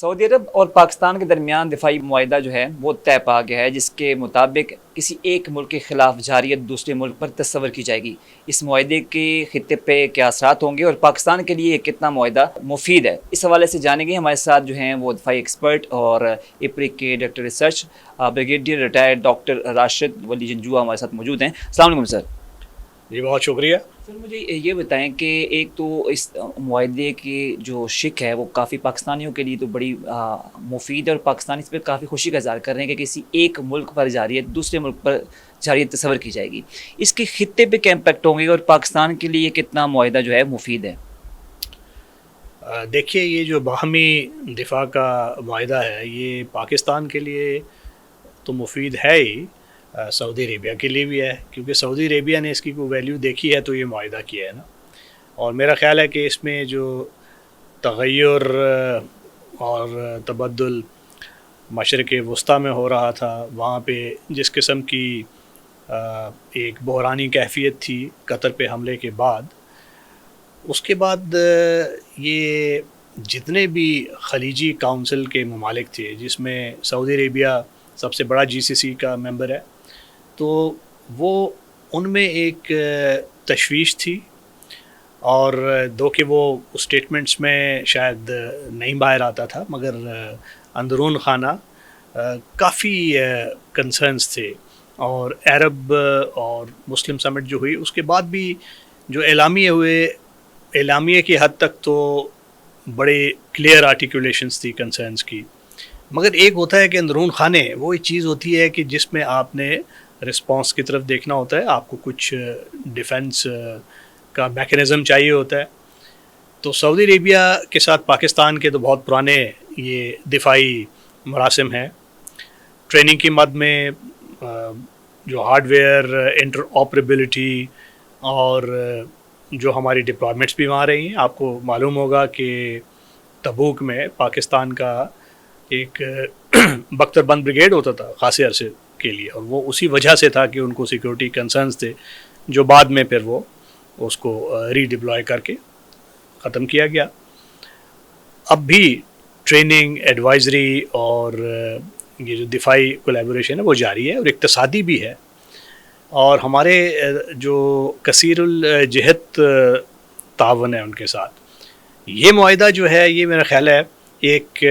سعودی عرب اور پاکستان کے درمیان دفاعی معاہدہ جو ہے وہ طے پا گیا ہے، جس کے مطابق کسی ایک ملک کے خلاف جارحیت دوسرے ملک پر تصور کی جائے گی۔ اس معاہدے کے خطے پہ کیا اثرات ہوں گے اور پاکستان کے لیے کتنا معاہدہ مفید ہے، اس حوالے سے جانیں گے۔ ہمارے ساتھ جو ہیں وہ دفاعی ایکسپرٹ اور ایپرک کے director research brigadier retired doctor Rashid ولی جنجوعہ ہمارے ساتھ موجود ہیں۔ السلام علیکم سر۔ جی بہت شکریہ۔ سر مجھے یہ بتائیں کہ ایک تو اس معاہدے کی جو شک ہے وہ کافی پاکستانیوں کے لیے تو بڑی مفید ہے، اور پاکستانی اس پہ کافی خوشی کا اظہار کر رہے ہیں کہ کسی ایک ملک پر جارحیت دوسرے ملک پر جارحیت تصور کی جائے گی۔ اس کے خطے پہ کیا امپیکٹ ہوں گے اور پاکستان کے لیے کتنا معاہدہ جو ہے مفید ہے؟ دیکھیے، یہ جو باہمی دفاع کا معاہدہ ہے یہ پاکستان کے لیے تو مفید ہے ہی، سعودی عربیہ کے لیے بھی ہے، کیونکہ سعودی عربیہ نے اس کی کوئی ویلیو دیکھی ہے تو یہ معاہدہ کیا ہے نا۔ اور میرا خیال ہے کہ اس میں جو تغیر اور تبدل مشرق وسطیٰ میں ہو رہا تھا، وہاں پہ جس قسم کی ایک بحرانی کیفیت تھی قطر پہ حملے کے بعد، اس کے بعد یہ جتنے بھی خلیجی کونسل کے ممالک تھے، جس میں سعودی عربیہ سب سے بڑا جی سی سی کا ممبر ہے، تو وہ ان میں ایک تشویش تھی، اور دو کہ وہ اسٹیٹمنٹس میں شاید نہیں باہر آتا تھا، مگر اندرون خانہ کافی کنسرنس تھے۔ اور عرب اور مسلم سمٹ جو ہوئی اس کے بعد بھی جو اعلامیے ہوئے، اعلامیے کی حد تک تو بڑے کلیئر آرٹیکولیشنز تھی کنسرنس کی، مگر ایک ہوتا ہے کہ اندرون خانے وہ ایک چیز ہوتی ہے کہ جس میں آپ نے رسپانس کی طرف دیکھنا ہوتا ہے، آپ کو کچھ ڈیفنس کا میکینزم چاہیے ہوتا ہے۔ تو سعودی عربیہ کے ساتھ پاکستان کے تو بہت پرانے یہ دفاعی مراسم ہیں۔ ٹریننگ کی مد میں جو ہارڈ ویئر انٹر آپریبلٹی اور جو ہماری ڈپلائمنٹس بھی وہاں رہی ہیں، آپ کو معلوم ہوگا کہ تبوک میں پاکستان کا ایک بختر بند بریگیڈ ہوتا تھا خاصے عرصے کے لیے، اور وہ اسی وجہ سے تھا کہ ان کو سیکورٹی کنسرنز تھے، جو بعد میں پھر وہ اس کو ری ڈپلوائے کر کے ختم کیا گیا۔ اب بھی ٹریننگ، ایڈوائزری اور یہ جو دفاعی کولیبوریشن ہے وہ جاری ہے، اور اقتصادی بھی ہے، اور ہمارے جو کثیر الجہت تعاون ہے ان کے ساتھ۔ یہ معاہدہ جو ہے یہ میرا خیال ہے ایک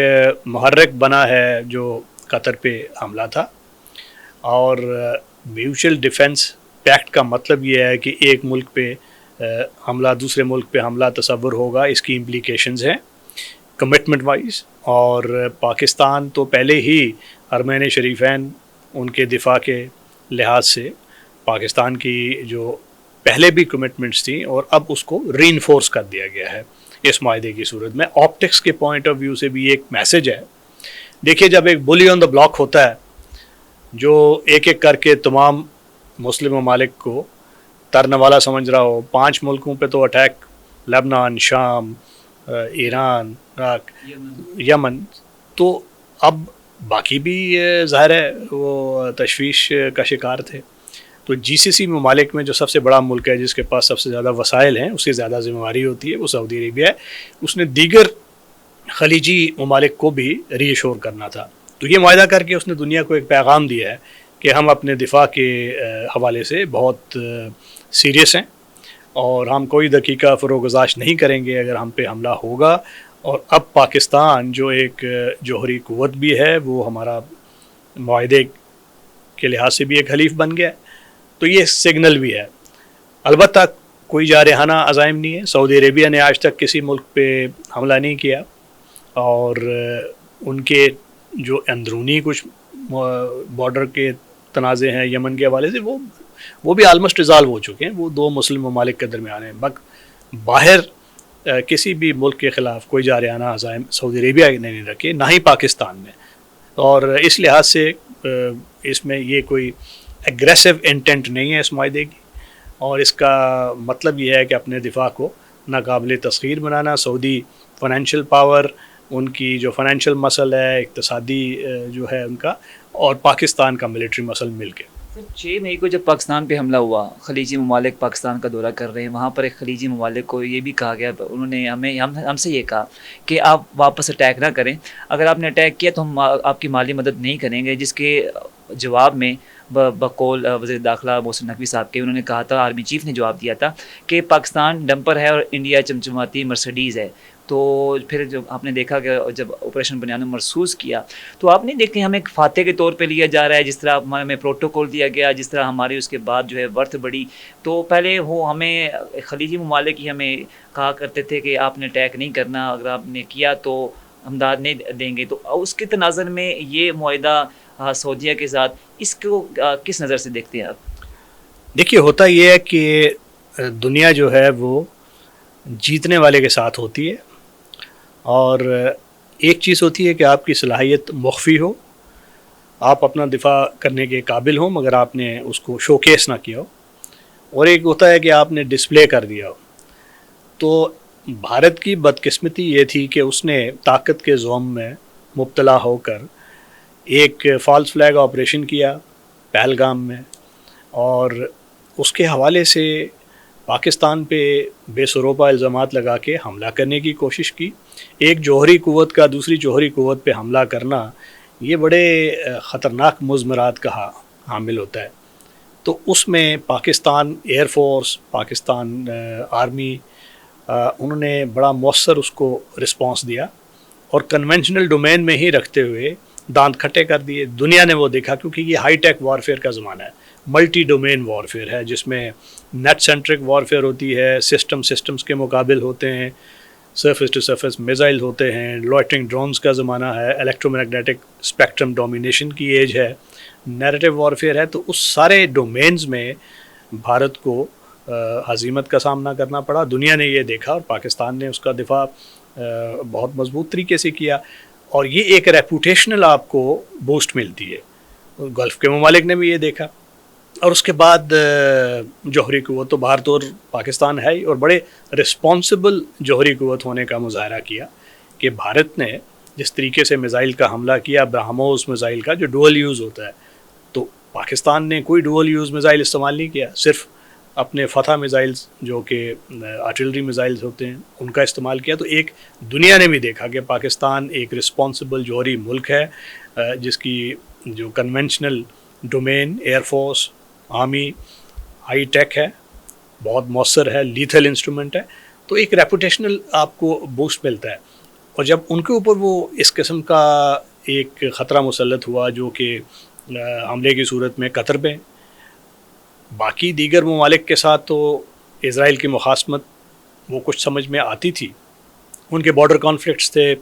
محرک بنا ہے جو قطر پہ حملہ تھا، اور میوچل ڈیفنس پیکٹ کا مطلب یہ ہے کہ ایک ملک پہ حملہ دوسرے ملک پہ حملہ تصور ہوگا، اس کی امپلیکیشنز ہیں کمٹمنٹ وائز۔ اور پاکستان تو پہلے ہی حرمین شریفین ان کے دفاع کے لحاظ سے پاکستان کی جو پہلے بھی کمٹمنٹس تھیں، اور اب اس کو ری انفورس کر دیا گیا ہے اس معاہدے کی صورت میں۔ آپٹکس کے پوائنٹ آف ویو سے بھی ایک میسج ہے۔ دیکھیے، جب ایک بلی آن دا بلاک ہوتا ہے جو ایک ایک کر کے تمام مسلم ممالک کو ترنے والا سمجھ رہا ہو، 5 ملکوں پہ تو اٹیک، لبنان، شام، ایران، عراق، یمن، تو اب باقی بھی ظاہر ہے وہ تشویش کا شکار تھے۔ تو جی سی سی ممالک میں جو سب سے بڑا ملک ہے، جس کے پاس سب سے زیادہ وسائل ہیں، اس کی زیادہ ذمہ داری ہوتی ہے، وہ سعودی عربیہ ہے۔ اس نے دیگر خلیجی ممالک کو بھی ری ایشور کرنا تھا۔ تو یہ معاہدہ کر کے اس نے دنیا کو ایک پیغام دیا ہے کہ ہم اپنے دفاع کے حوالے سے بہت سیریس ہیں، اور ہم کوئی دقیقہ فروگزاش نہیں کریں گے اگر ہم پہ حملہ ہوگا۔ اور اب پاکستان جو ایک جوہری قوت بھی ہے، وہ ہمارا معاہدے کے لحاظ سے بھی ایک حلیف بن گیا ہے، تو یہ سگنل بھی ہے۔ البتہ کوئی جارحانہ عزائم نہیں ہے، سعودی عربیہ نے آج تک کسی ملک پہ حملہ نہیں کیا، اور ان کے جو اندرونی کچھ بارڈر کے تنازع ہیں یمن کے حوالے سے، وہ بھی آلموسٹ ریزالو ہو چکے ہیں، وہ 2 مسلم ممالک کے درمیان ہیں۔ باہر کسی بھی ملک کے خلاف کوئی جارحانہ عزائم سعودی عربیہ نے نہیں رکھے، نہ ہی پاکستان نے، اور اس لحاظ سے اس میں یہ کوئی ایگریسو انٹینٹ نہیں ہے اس معاہدے کی، اور اس کا مطلب یہ ہے کہ اپنے دفاع کو ناقابل تسخیر بنانا۔ سعودی فائنینشیل پاور، ان کی جو فائنینشیل مسل ہے، اقتصادی جو ہے ان کا، اور پاکستان کا ملٹری مسل مل کے۔ 6 مئی کو جب پاکستان پہ حملہ ہوا، خلیجی ممالک پاکستان کا دورہ کر رہے ہیں، وہاں پر ایک خلیجی ممالک کو یہ بھی کہا گیا، انہوں نے ہم سے یہ کہا کہ آپ واپس اٹیک نہ کریں، اگر آپ نے اٹیک کیا تو ہم آپ کی مالی مدد نہیں کریں گے، جس کے جواب میں بقول وزیر داخلہ محسن نقوی صاحب کے، انہوں نے کہا تھا، آرمی چیف نے جواب دیا تھا کہ پاکستان ڈمپر ہے اور انڈیا چمچماتی مرسڈیز ہے۔ تو پھر جب آپ نے دیکھا کہ جب آپریشن بنیاد مرسوس کیا تو آپ نہیں دیکھتے ہمیں ایک فاتح کے طور پہ لیا جا رہا ہے، جس طرح ہمیں پروٹوکول دیا گیا، جس طرح ہماری اس کے بعد جو ہے ورتھ بڑھی، تو پہلے وہ ہمیں خلیجی ممالک ہی ہمیں کہا کرتے تھے کہ آپ نے اٹیک نہیں کرنا، اگر آپ نے کیا تو امداد نہیں دیں گے، تو اس کے تناظر میں یہ معاہدہ سعودیہ کے ساتھ، اس کو کس نظر سے دیکھتے ہیں آپ؟ دیکھیے، ہوتا یہ ہے کہ دنیا جو ہے وہ جیتنے والے کے ساتھ ہوتی ہے، اور ایک چیز ہوتی ہے کہ آپ کی صلاحیت مخفی ہو، آپ اپنا دفاع کرنے کے قابل ہوں مگر آپ نے اس کو شو کیس نہ کیا ہو، اور ایک ہوتا ہے کہ آپ نے ڈسپلے کر دیا ہو۔ تو بھارت کی بدقسمتی یہ تھی کہ اس نے طاقت کے زوم میں مبتلا ہو کر ایک فالس فلیگ آپریشن کیا پہلگام میں، اور اس کے حوالے سے پاکستان پہ بے سروپا الزامات لگا کے حملہ کرنے کی کوشش کی۔ ایک جوہری قوت کا دوسری جوہری قوت پہ حملہ کرنا یہ بڑے خطرناک مضمرات کا حامل ہوتا ہے۔ تو اس میں Pakistan air force, Pakistan army, انہوں نے بڑا مؤثر اس کو رسپانس دیا، اور کنونشنل ڈومین میں ہی رکھتے ہوئے دانت کھٹے کر دیے۔ دنیا نے وہ دیکھا، کیونکہ یہ ہائی ٹیک وارفیئر کا زمانہ ہے، ملٹی ڈومین وارفیئر ہے، جس میں نیٹ سینٹرک وارفیئر ہوتی ہے، سسٹمز کے مقابل ہوتے ہیں، سرفیس ٹو سرفیس میزائل ہوتے ہیں، لوئٹرنگ ڈرونز کا زمانہ ہے، الیکٹرو میگنیٹک اسپیکٹرم ڈومینیشن کی ایج ہے، نیریٹو وارفیئر ہے۔ تو اس سارے ڈومینز میں بھارت کو ہزیمت کا سامنا کرنا پڑا۔ دنیا نے یہ دیکھا اور پاکستان نے اس کا دفاع بہت مضبوط طریقے سے کیا، اور یہ ایک ریپوٹیشنل آپ کو بوسٹ ملتی ہے۔ گلف کے ممالک نے بھی یہ دیکھا، اور اس کے بعد جوہری قوت تو بھارت اور پاکستان ہے ہی، اور بڑے رسپانسبل جوہری قوت ہونے کا مظاہرہ کیا کہ بھارت نے جس طریقے سے میزائل کا حملہ کیا، برہموس میزائل کا جو ڈوئل یوز ہوتا ہے، تو پاکستان نے کوئی ڈوئل یوز میزائل استعمال نہیں کیا، صرف اپنے فتح میزائلز جو کہ آرٹلری میزائلز ہوتے ہیں ان کا استعمال کیا۔ تو ایک دنیا نے بھی دیکھا کہ پاکستان ایک رسپانسبل جوہری ملک ہے، جس کی جو conventional domain air force, army high tech ہے، بہت مؤثر ہے، لیتھل انسٹرومنٹ ہے۔ تو ایک ریپوٹیشنل آپ کو بوسٹ ملتا ہے، اور جب ان کے اوپر وہ اس قسم کا ایک خطرہ مسلط ہوا جو کہ حملے کی صورت میں قطر میں، باقی دیگر ممالک کے ساتھ تو اسرائیل کی مخاصمت وہ کچھ سمجھ میں آتی تھی، ان کے بارڈر کانفلکٹس تھے،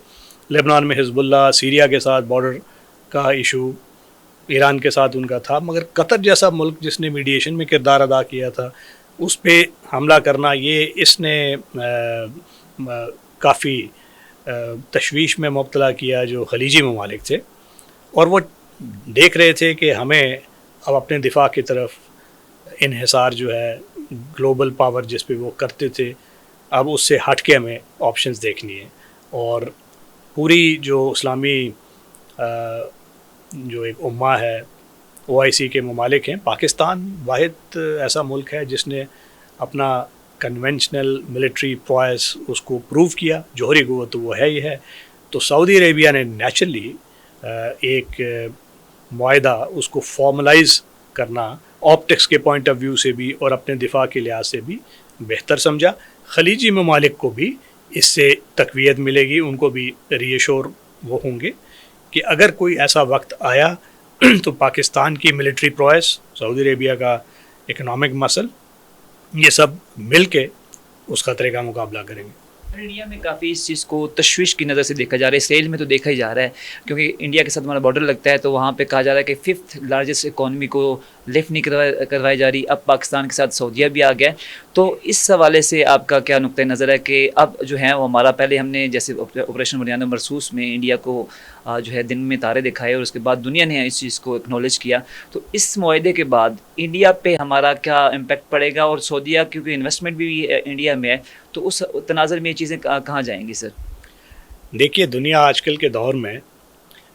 لبنان میں حزب اللہ، سیریا کے ساتھ بارڈر کا ایشو، ایران کے ساتھ ان کا تھا، مگر قطر جیسا ملک جس نے میڈیشن میں کردار ادا کیا تھا، اس پہ حملہ کرنا، یہ اس نے کافی تشویش میں مبتلا کیا جو خلیجی ممالک تھے، اور وہ دیکھ رہے تھے کہ ہمیں اب اپنے دفاع کی طرف انحصار جو ہے گلوبل پاور جس پہ وہ کرتے تھے، اب اس سے ہٹ کے ہمیں آپشنز دیکھنی ہے۔ اور پوری جو اسلامی جو ایک امہ ہے، OIC کے ممالک ہیں، پاکستان واحد ایسا ملک ہے جس نے اپنا کنونشنل ملٹری پروائس اس کو پروو کیا، جوہری قوت تو وہ ہے ہی ہے۔ تو سعودی عربیہ نے نیچرلی ایک معاہدہ اس کو فارملائز کرنا آپٹکس کے پوائنٹ آف ویو سے بھی اور اپنے دفاع کے لحاظ سے بھی بہتر سمجھا۔ خلیجی ممالک کو بھی اس سے تقویت ملے گی، ان کو بھی ری ایشور وہ ہوں گے کہ اگر کوئی ایسا وقت آیا تو پاکستان کی ملٹری پروائس، سعودی عربیہ کا اکنامک مسل، یہ سب مل کے اس خطرے کا مقابلہ کریں گے۔ انڈیا میں کافی اس چیز کو تشویش کی نظر سے دیکھا جا رہا ہے، اسرائیل میں تو دیکھا ہی جا رہا ہے، کیونکہ انڈیا کے ساتھ ہمارا بارڈر لگتا ہے، تو وہاں پہ کہا جا رہا ہے کہ 5th لارجسٹ اکانومی کو لفٹ نہیں کروائی جا رہی، اب پاکستان کے ساتھ سعودیہ بھی آ گیا ہے۔ تو اس حوالے سے آپ کا کیا نقطۂ نظر ہے کہ اب جو ہے وہ ہمارا، پہلے ہم نے جیسے آپریشن بنیاد مرسوس میں انڈیا کو جو ہے دن میں تارے دکھائے، اور اس کے بعد دنیا نے اس چیز کو اکنالج کیا، تو اس معاہدے کے بعد انڈیا پہ ہمارا کیا امپیکٹ پڑے گا؟ اور سعودیہ کیونکہ انویسٹمنٹ بھی انڈیا میں ہے، تو اس تناظر میں یہ چیزیں کہاں جائیں گی سر؟ دیکھیے، دنیا آج کل کے دور میں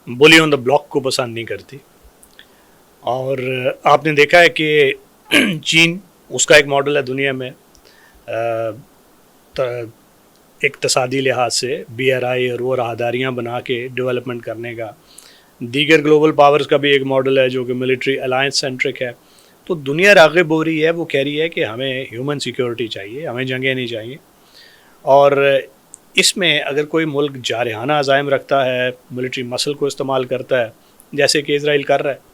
بولی آن دا بلاک کو پسند نہیں کرتی، اور آپ نے دیکھا ہے کہ چین اس کا ایک ماڈل ہے دنیا میں اقتصادی لحاظ سے BRI اور وہ راہداریاں بنا کے ڈیولپمنٹ کرنے کا. دیگر گلوبل پاورز کا بھی ایک ماڈل ہے جو کہ ملٹری الائنس سینٹرک ہے. تو دنیا راغب ہو رہی ہے, وہ کہہ رہی ہے کہ ہمیں ہیومن سیکیورٹی چاہیے, ہمیں جنگیں نہیں چاہیے. اور اس میں اگر کوئی ملک جارحانہ عزائم رکھتا ہے, ملٹری مسل کو استعمال کرتا ہے جیسے کہ اسرائیل کر رہا ہے,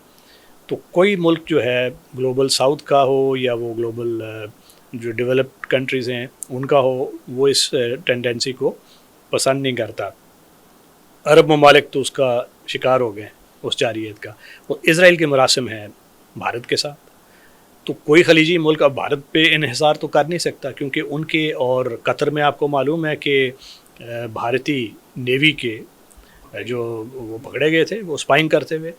تو کوئی ملک جو ہے گلوبل ساؤتھ کا ہو یا وہ گلوبل جو ڈیولپڈ کنٹریز ہیں ان کا ہو, وہ اس ٹینڈنسی کو پسند نہیں کرتا. عرب ممالک تو اس کا شکار ہو گئے اس جارحیت کا. وہ اسرائیل کے مراسم ہیں بھارت کے ساتھ, تو کوئی خلیجی ملک اب بھارت پہ انحصار تو کر نہیں سکتا, کیونکہ ان کے اور قطر میں آپ کو معلوم ہے کہ بھارتی نیوی کے جو وہ پکڑے گئے تھے, وہ اسپائنگ کرتے ہوئے,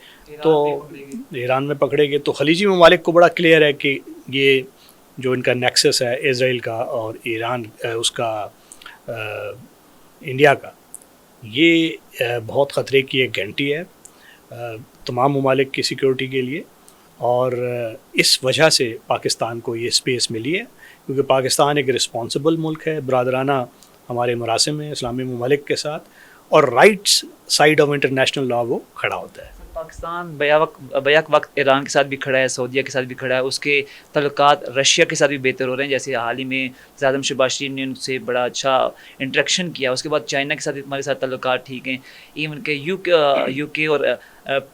تو ایران میں پکڑے گئے. تو خلیجی ممالک کو بڑا کلیئر ہے کہ یہ جو ان کا نیکسس ہے اسرائیل کا اور ایران اس کا انڈیا کا, یہ بہت خطرے کی ایک گھنٹی ہے تمام ممالک کی سیکیورٹی کے لیے. اور اس وجہ سے پاکستان کو یہ اسپیس ملی ہے, کیونکہ پاکستان ایک رسپانسبل ملک ہے, برادرانہ ہمارے مراسم ہیں اسلامی ممالک کے ساتھ, اور رائٹس سائڈ آف انٹرنیشنل لا وہ کھڑا ہوتا ہے. پاکستان بیک وقت ایران کے ساتھ بھی کھڑا ہے, سعودیہ کے ساتھ بھی کھڑا ہے, اس کے تعلقات رشیا کے ساتھ بھی بہتر ہو رہے ہیں. جیسے حال ہی میں اعظم شہباز شریف نے ان سے بڑا اچھا انٹریکشن کیا. اس کے بعد چائنا کے ساتھ ہمارے ساتھ تعلقات ٹھیک ہیں. ایون کہ یو کے اور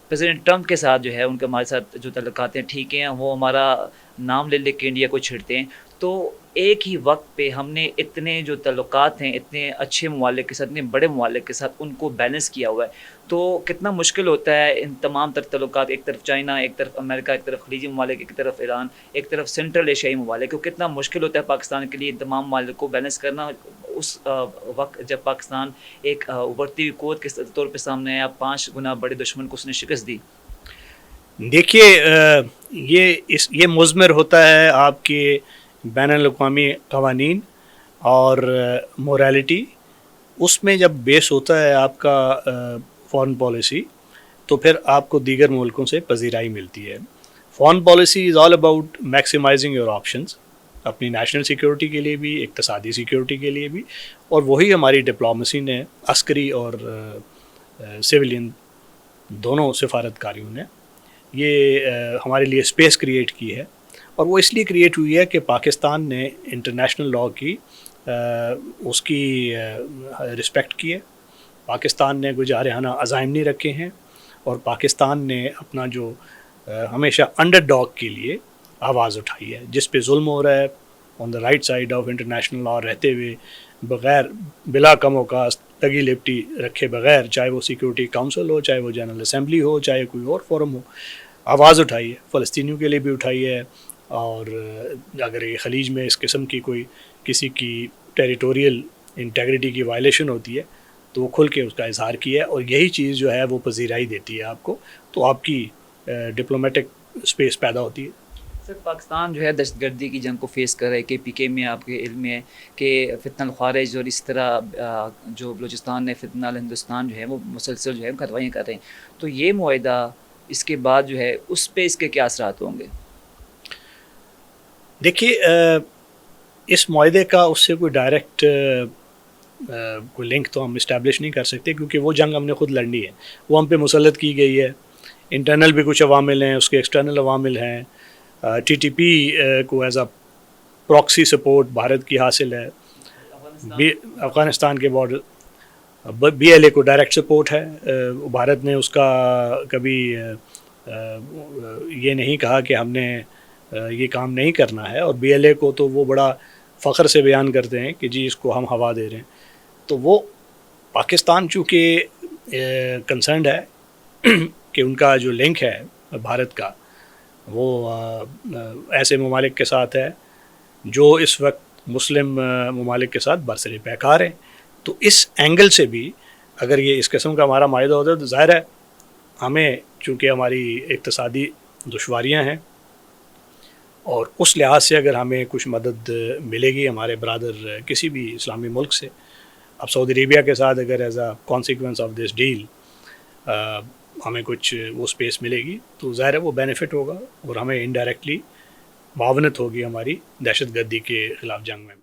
پریزیڈنٹ ٹرمپ کے ساتھ جو ہے ان کے ہمارے ساتھ جو تعلقات ہیں ٹھیک ہیں. وہ ہمارا نام لے کے انڈیا کو چھیڑتے ہیں. تو ایک ہی وقت پہ ہم نے اتنے جو تعلقات ہیں اتنے اچھے ممالک کے ساتھ, اتنے بڑے ممالک کے ساتھ ان کو بیلنس کیا ہوا ہے. تو کتنا مشکل ہوتا ہے ان تمام تر تعلقات, ایک طرف چائنا, ایک طرف امریکہ, ایک طرف خلیجی ممالک, ایک طرف ایران, ایک طرف سینٹرل ایشیائی ممالک کو, کتنا مشکل ہوتا ہے پاکستان کے لیے ان تمام ممالک کو بیلنس کرنا اس وقت جب پاکستان ایک ابھرتی ہوئی قوت کے طور پہ سامنے آیا, 5 گنا بڑے دشمن کو اس نے شکست دی. دیکھیے یہ مضمر ہوتا ہے آپ کے بین الاقوامی قوانین اور مورالٹی. اس میں جب بیس ہوتا ہے آپ کا فارن پالیسی, تو پھر آپ کو دیگر ملکوں سے پذیرائی ملتی ہے. Foreign policy is all about maximising your options, اپنی نیشنل سیکیورٹی کے لیے بھی, اقتصادی سیکیورٹی کے لیے بھی, اور وہی ہماری ڈپلومیسی نے, عسکری اور سویلین دونوں سفارتکاریوں نے یہ ہمارے لیے اسپیس کریٹ کی ہے. اور وہ اس لیے کریٹ ہوئی ہے کہ پاکستان نے انٹرنیشنل لا کی اس کی رسپیکٹ کی ہے. پاکستان نے کوئی جارحانہ عزائم نہیں رکھے ہیں, اور پاکستان نے اپنا جو ہمیشہ انڈر ڈاگ کے لیے آواز اٹھائی ہے, جس پہ ظلم ہو رہا ہے on the right side of international law رہتے ہوئے, بغیر بلا کم اوقات تگی لپٹی رکھے بغیر, چاہے وہ سیکیورٹی کاؤنسل ہو, چاہے وہ جنرل اسمبلی ہو, چاہے کوئی اور فورم ہو, آواز اٹھائی ہے. فلسطینیوں کے لیے بھی اٹھائی ہے, اور اگر یہ خلیج میں اس قسم کی کوئی کسی کی ٹیریٹوریل انٹیگریٹی کی وائلیشن ہوتی ہے تو وہ کھل کے اس کا اظہار کیا ہے, اور یہی چیز جو ہے وہ پذیرائی دیتی ہے آپ کو, تو آپ کی ڈپلومیٹک اسپیس پیدا ہوتی ہے. سر پاکستان جو ہے دہشت گردی کی جنگ کو فیس کر رہا ہے. KPK میں آپ کے علم میں ہے کہ فتنہ الخوارج اور اس طرح جو بلوچستان نے فتنہ الہندوستان جو ہے وہ مسلسل جو ہے کارروائیاں کر رہے ہیں. تو یہ معاہدہ اس کے بعد جو ہے اس پہ اس کے کیا اثرات ہوں گے؟ دیکھیے اس معاہدے کا اس سے کوئی ڈائریکٹ کوئی لنک تو ہم اسٹیبلش نہیں کر سکتے, کیونکہ وہ جنگ ہم نے خود لڑنی ہے, وہ ہم پہ مسلط کی گئی ہے. انٹرنل بھی کچھ عوامل ہیں, اس کے ایکسٹرنل عوامل ہیں. TTP کو as a proxy support Bharat کی حاصل ہے, افغانستان کے بارڈر. BLA کو ڈائریکٹ سپورٹ ہے, بھارت نے اس کا کبھی یہ نہیں کہا کہ ہم نے یہ کام نہیں کرنا ہے, اور BLA کو تو وہ بڑا فخر سے بیان کرتے ہیں کہ جی اس کو ہم ہوا دے رہے ہیں. تو وہ پاکستان چونکہ کنسرنڈ ہے کہ ان کا جو لنک ہے بھارت کا وہ ایسے ممالک کے ساتھ ہے جو اس وقت مسلم ممالک کے ساتھ برسر پیکار ہیں. تو اس اینگل سے بھی اگر یہ اس قسم کا ہمارا معاہدہ ہوتا ہے تو ظاہر ہے ہمیں چونکہ ہماری اقتصادی دشواریاں ہیں, اور اس لحاظ سے اگر ہمیں کچھ مدد ملے گی ہمارے برادر کسی بھی اسلامی ملک سے. اب سعودی عربیہ کے ساتھ اگر as a consequence of this deal ہمیں کچھ وہ اسپیس ملے گی تو ظاہر ہے وہ بینیفٹ ہوگا اور ہمیں انڈائریکٹلی معاونت ہوگی ہماری دہشت گردی کے خلاف جنگ میں بھی.